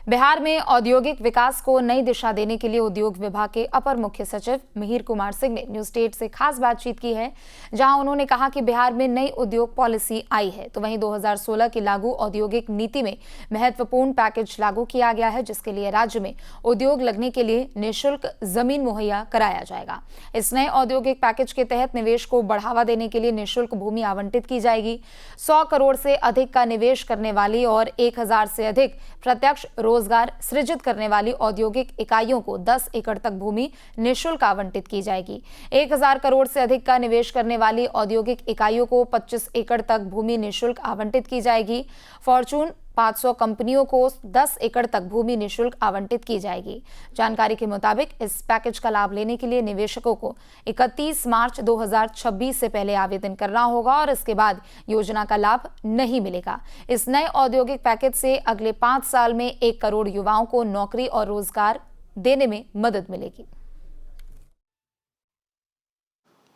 बिहार में औद्योगिक विकास को नई दिशा देने के लिए उद्योग विभाग के अपर मुख्य सचिव मिहिर कुमार सिंह ने न्यूज स्टेट से खास बातचीत की है, जहां उन्होंने कहा कि बिहार में नई उद्योग पॉलिसी आई है, तो वहीं 2016 की लागू औद्योगिक नीति में महत्वपूर्ण पैकेज लागू किया गया है, जिसके लिए राज्य में उद्योग लगने के लिए निःशुल्क जमीन मुहैया कराया जाएगा। इस नए औद्योगिक पैकेज के तहत निवेश को बढ़ावा देने के लिए निःशुल्क भूमि आवंटित की जाएगी। 100 करोड़ से अधिक का निवेश करने वाली और 1000 से अधिक प्रत्यक्ष रोजगार सृजित करने वाली औद्योगिक इकाइयों को 10 एकड़ तक भूमि निःशुल्क आवंटित की जाएगी। 1000 करोड़ से अधिक का निवेश करने वाली औद्योगिक इकाइयों को 25 एकड़ तक भूमि निःशुल्क आवंटित की जाएगी। फॉर्चून 500 कंपनियों को 10 एकड़ तक भूमि निःशुल्क आवंटित की जाएगी। जानकारी के मुताबिक इस पैकेज का लाभ लेने के लिए निवेशकों को 31 मार्च 2026 से पहले आवेदन करना होगा और इसके बाद योजना का लाभ नहीं मिलेगा। इस नए औद्योगिक पैकेज से अगले 5 साल में 1 करोड़ युवाओं को नौकरी और रोजगार देने में मदद मिलेगी।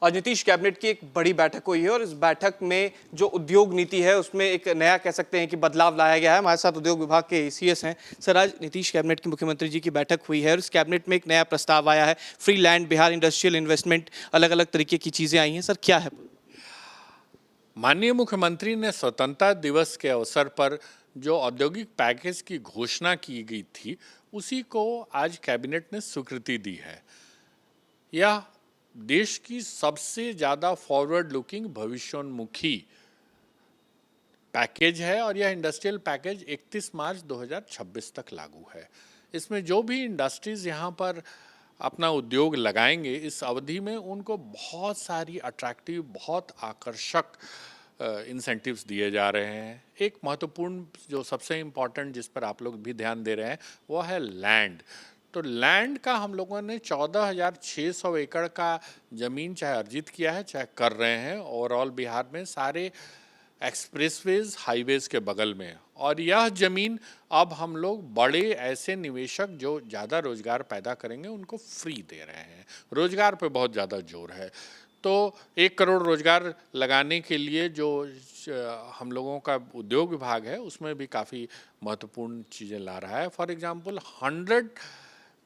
आज नीतीश कैबिनेट की एक बड़ी बैठक हुई है और इस बैठक में जो उद्योग नीति है उसमें एक नया कह सकते हैं कि बदलाव लाया गया है। हमारे साथ उद्योग विभाग के सीएस हैं। सर, आज नीतीश कैबिनेट की मुख्यमंत्री जी की बैठक हुई है और इस कैबिनेट में एक नया प्रस्ताव आया है, free land Bihar industrial investment, अलग अलग तरीके की चीज़ें आई हैं। सर, क्या है? माननीय मुख्यमंत्री ने स्वतंत्रता दिवस के अवसर पर जो औद्योगिक पैकेज की घोषणा की गई थी, उसी को आज कैबिनेट ने स्वीकृति दी है। यह देश की सबसे ज़्यादा फॉरवर्ड लुकिंग भविष्योन्मुखी पैकेज है और यह इंडस्ट्रियल पैकेज 31 मार्च 2026 तक लागू है। इसमें जो भी इंडस्ट्रीज़ यहाँ पर अपना उद्योग लगाएंगे, इस अवधि में उनको बहुत सारी अट्रैक्टिव, बहुत आकर्षक इंसेंटिव्स दिए जा रहे हैं। एक महत्वपूर्ण जो सबसे इम्पॉर्टेंट जिस पर आप लोग भी ध्यान दे रहे हैं वो है लैंड। तो लैंड का हम लोगों ने 14,600 एकड़ का ज़मीन चाहे अर्जित किया है, चाहे कर रहे हैं ओवरऑल बिहार में सारे एक्सप्रेसवेज हाईवेज़ के बगल में। और यह ज़मीन अब हम लोग बड़े ऐसे निवेशक जो ज़्यादा रोज़गार पैदा करेंगे उनको फ्री दे रहे हैं। रोज़गार पे बहुत ज़्यादा जोर है। तो 1 करोड़ रोज़गार लगाने के लिए जो हम लोगों का उद्योग विभाग है उसमें भी काफ़ी महत्वपूर्ण चीज़ें ला रहा है। फॉर एग्ज़ाम्पल 100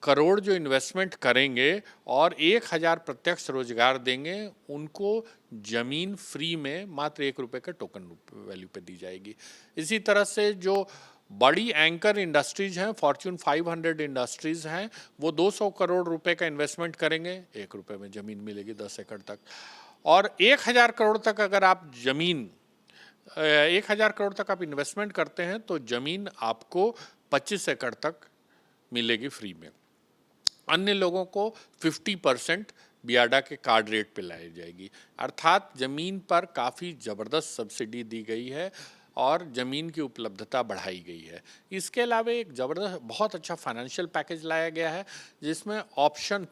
करोड़ जो इन्वेस्टमेंट करेंगे और 1000 प्रत्यक्ष रोजगार देंगे, उनको ज़मीन फ्री में मात्र 1 रुपये का टोकन वैल्यू पे दी जाएगी। इसी तरह से जो बड़ी एंकर इंडस्ट्रीज़ हैं, फॉर्च्यून 500 इंडस्ट्रीज़ हैं, वो 200 करोड़ रुपए का इन्वेस्टमेंट करेंगे, 1 रुपये में ज़मीन मिलेगी 10 एकड़ तक। और 1000 करोड़ तक अगर आप ज़मीन 1000 करोड़ तक आप इन्वेस्टमेंट करते हैं तो ज़मीन आपको 25 एकड़ तक मिलेगी फ्री में। अन्य लोगों को 50% बियाडा के कार्ड रेट पे लाई जाएगी। अर्थात ज़मीन पर काफ़ी ज़बरदस्त सब्सिडी दी गई है और ज़मीन की उपलब्धता बढ़ाई गई है। इसके अलावा एक ज़बरदस्त बहुत अच्छा फाइनेंशियल पैकेज लाया गया है जिसमें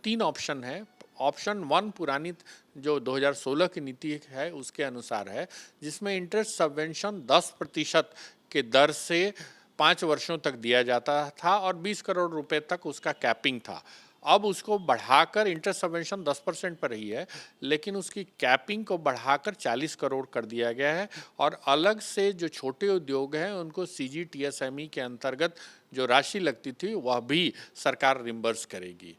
3 ऑप्शन है। ऑप्शन 1 पुरानी जो 2016 की नीति है उसके अनुसार है, जिसमें इंटरेस्ट सबवेंशन 10% के दर से 5 वर्षों तक दिया जाता था और 20 करोड़ रुपए तक उसका कैपिंग था। अब उसको बढ़ाकर इंटरेस्ट सबवेंशन 10% पर ही है, लेकिन उसकी कैपिंग को बढ़ाकर 40 करोड़ कर दिया गया है और अलग से जो छोटे उद्योग हैं उनको CGTSME के अंतर्गत जो राशि लगती थी वह भी सरकार रिम्बर्स करेगी।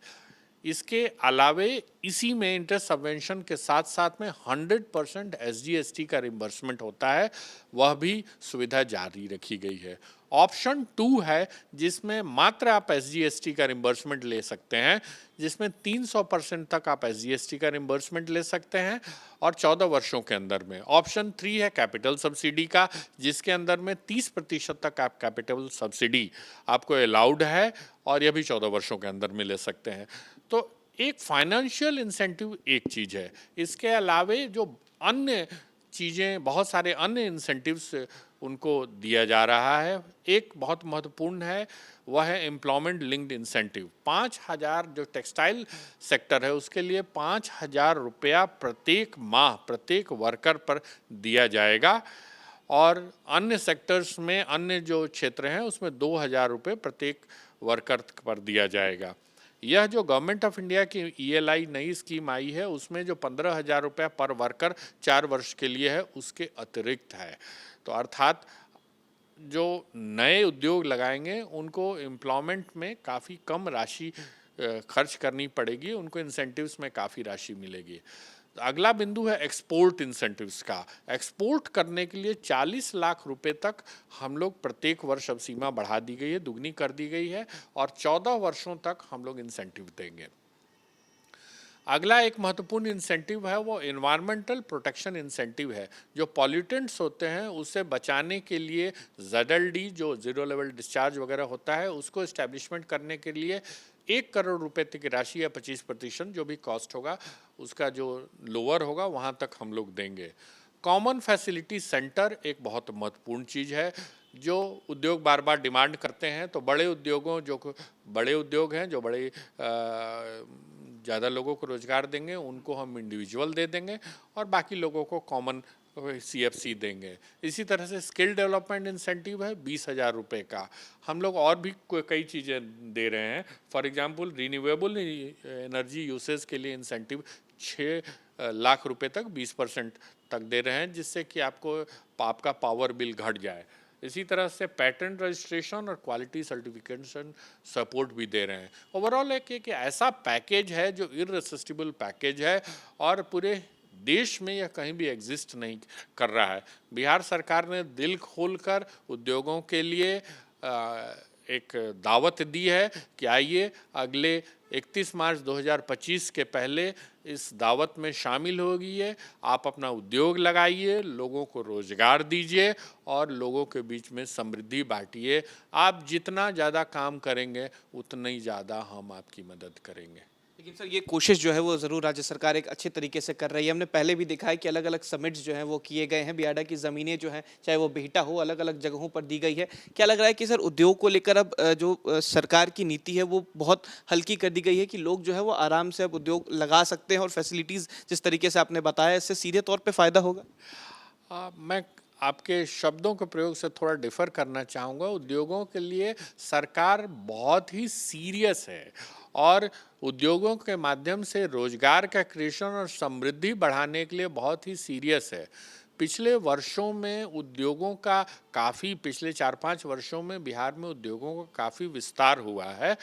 इसके अलावे इसी में इंटरेस्ट सबवेंशन के साथ साथ में 100% SGST का रिम्बर्समेंट होता है, वह भी सुविधा जारी रखी गई है। ऑप्शन 2 है जिसमें मात्र आप SGST का रिम्बर्समेंट ले सकते हैं, जिसमें 300% तक आप SGST का रिम्बर्समेंट ले सकते हैं और 14 वर्षों के अंदर में। ऑप्शन 3 है कैपिटल सब्सिडी का, जिसके अंदर में 30% तक आप कैपिटल सब्सिडी आपको अलाउड है और यह भी 14 वर्षों के अंदर में ले सकते हैं। तो एक फाइनेंशियल इंसेंटिव एक चीज़ है। इसके अलावे जो अन्य चीज़ें, बहुत सारे अन्य इंसेंटिव्स उनको दिया जा रहा है। एक बहुत महत्वपूर्ण है, वह है एम्प्लॉयमेंट लिंक्ड इंसेंटिव। 5000 जो टेक्सटाइल सेक्टर है उसके लिए 5000 रुपया प्रत्येक माह प्रत्येक वर्कर पर दिया जाएगा और अन्य सेक्टर्स में, अन्य जो क्षेत्र हैं उसमें 2000 रुपये प्रत्येक वर्कर पर दिया जाएगा। यह जो गवर्नमेंट ऑफ इंडिया की ELI नई स्कीम आई है उसमें जो 15,000 रुपया पर वर्कर 4 वर्ष के लिए है उसके अतिरिक्त है। तो अर्थात जो नए उद्योग लगाएंगे उनको एम्प्लॉयमेंट में काफ़ी कम राशि खर्च करनी पड़ेगी, उनको इंसेंटिव्स में काफ़ी राशि मिलेगी। अगला बिंदु है एक्सपोर्ट इंसेंटिव्स का। एक्सपोर्ट करने के लिए 40 लाख रुपए तक हम लोग प्रत्येक वर्ष अब सीमा बढ़ा दी गई है, दुगनी कर दी गई है, और 14 वर्षों तक हम लोग इंसेंटिव देंगे। अगला एक महत्वपूर्ण इंसेंटिव है वो एनवायरमेंटल प्रोटेक्शन इंसेंटिव है। जो पॉल्यूटेंट्स होते हैं उससे बचाने के लिए ZLD जो ज़ीरो लेवल डिस्चार्ज वगैरह होता है उसको इस्टेब्लिशमेंट करने के लिए 1 करोड़ रुपए तक की राशि या 25% जो भी कॉस्ट होगा उसका जो लोअर होगा वहाँ तक हम लोग देंगे। कॉमन फैसिलिटी सेंटर एक बहुत महत्वपूर्ण चीज़ है जो उद्योग बार बार डिमांड करते हैं। तो बड़े उद्योगों जो बड़े उद्योग हैं जो बड़े ज़्यादा लोगों को रोज़गार देंगे उनको हम इंडिविजुअल दे देंगे और बाकी लोगों को कॉमन CFC देंगे। इसी तरह से स्किल डेवलपमेंट इंसेंटिव है 20,000 रुपये का। हम लोग और भी कई चीज़ें दे रहे हैं। For example renewable energy usage के लिए इंसेंटिव 6 लाख रुपए तक 20% तक दे रहे हैं, जिससे कि आपका पावर बिल घट जाए। इसी तरह से पैटेंट रजिस्ट्रेशन और क्वालिटी सर्टिफिकेशन सपोर्ट भी दे रहे हैं। ओवरऑल एक ऐसा पैकेज है जो इररेसिस्टिबल पैकेज है और पूरे देश में यह कहीं भी एग्जिस्ट नहीं कर रहा है। बिहार सरकार ने दिल खोलकर उद्योगों के लिए एक दावत दी है कि आइए अगले 31 मार्च 2025 के पहले इस दावत में शामिल होइए, आप अपना उद्योग लगाइए, लोगों को रोजगार दीजिए और लोगों के बीच में समृद्धि बांटिए। आप जितना ज़्यादा काम करेंगे उतना ही ज़्यादा हम आपकी मदद करेंगे। लेकिन सर ये कोशिश जो है वो ज़रूर राज्य सरकार एक अच्छे तरीके से कर रही है। हमने पहले भी देखा है कि अलग अलग समिट्स जो हैं वो किए गए हैं। बियाडा की ज़मीनें जो हैं चाहे वो बिहटा हो अलग अलग जगहों पर दी गई है। क्या लग रहा है कि सर उद्योग को लेकर अब जो सरकार की नीति है वो बहुत हल्की कर दी गई है कि लोग जो है वो आराम से अब उद्योग लगा सकते हैं और फैसिलिटीज़ जिस तरीके से आपने बताया इससे सीधे तौर पर फ़ायदा होगा? मैं आपके शब्दों के प्रयोग से थोड़ा डिफ़र करना चाहूँगा। उद्योगों के लिए सरकार बहुत ही सीरियस है और उद्योगों के माध्यम से रोजगार का क्रिएशन और समृद्धि बढ़ाने के लिए बहुत ही सीरियस है। पिछले वर्षों में उद्योगों का काफ़ी पिछले 4-5 वर्षों में बिहार में उद्योगों का काफ़ी विस्तार हुआ है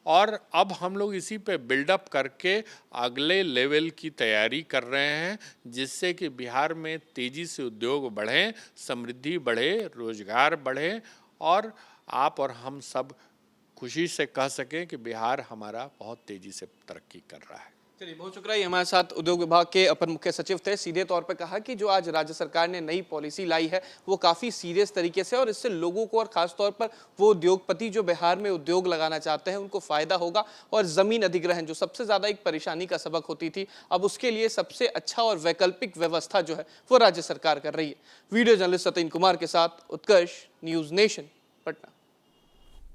और अब हम लोग इसी पे बिल्डअप करके अगले लेवल की तैयारी कर रहे हैं, जिससे कि बिहार में तेज़ी से उद्योग बढ़ें, समृद्धि बढ़े, रोजगार बढ़े और आप और हम सब खुशी से कह सकें कि बिहार हमारा बहुत तेज़ी से तरक्की कर रहा है। चलिए बहुत शुक्रिया। हमारे साथ उद्योग विभाग के अपर मुख्य सचिव थे। सीधे तौर पर कहा कि जो आज राज्य सरकार ने नई पॉलिसी लाई है वो काफ़ी सीरियस तरीके से और इससे लोगों को और ख़ास तौर पर वो उद्योगपति जो बिहार में उद्योग लगाना चाहते हैं उनको फ़ायदा होगा और ज़मीन अधिग्रहण जो सबसे ज़्यादा एक परेशानी का सबक होती थी अब उसके लिए सबसे अच्छा और वैकल्पिक व्यवस्था जो है वो राज्य सरकार कर रही है। वीडियो जर्नलिस्ट सतीन कुमार के साथ उत्कर्ष, न्यूज़ नेशन, पटना।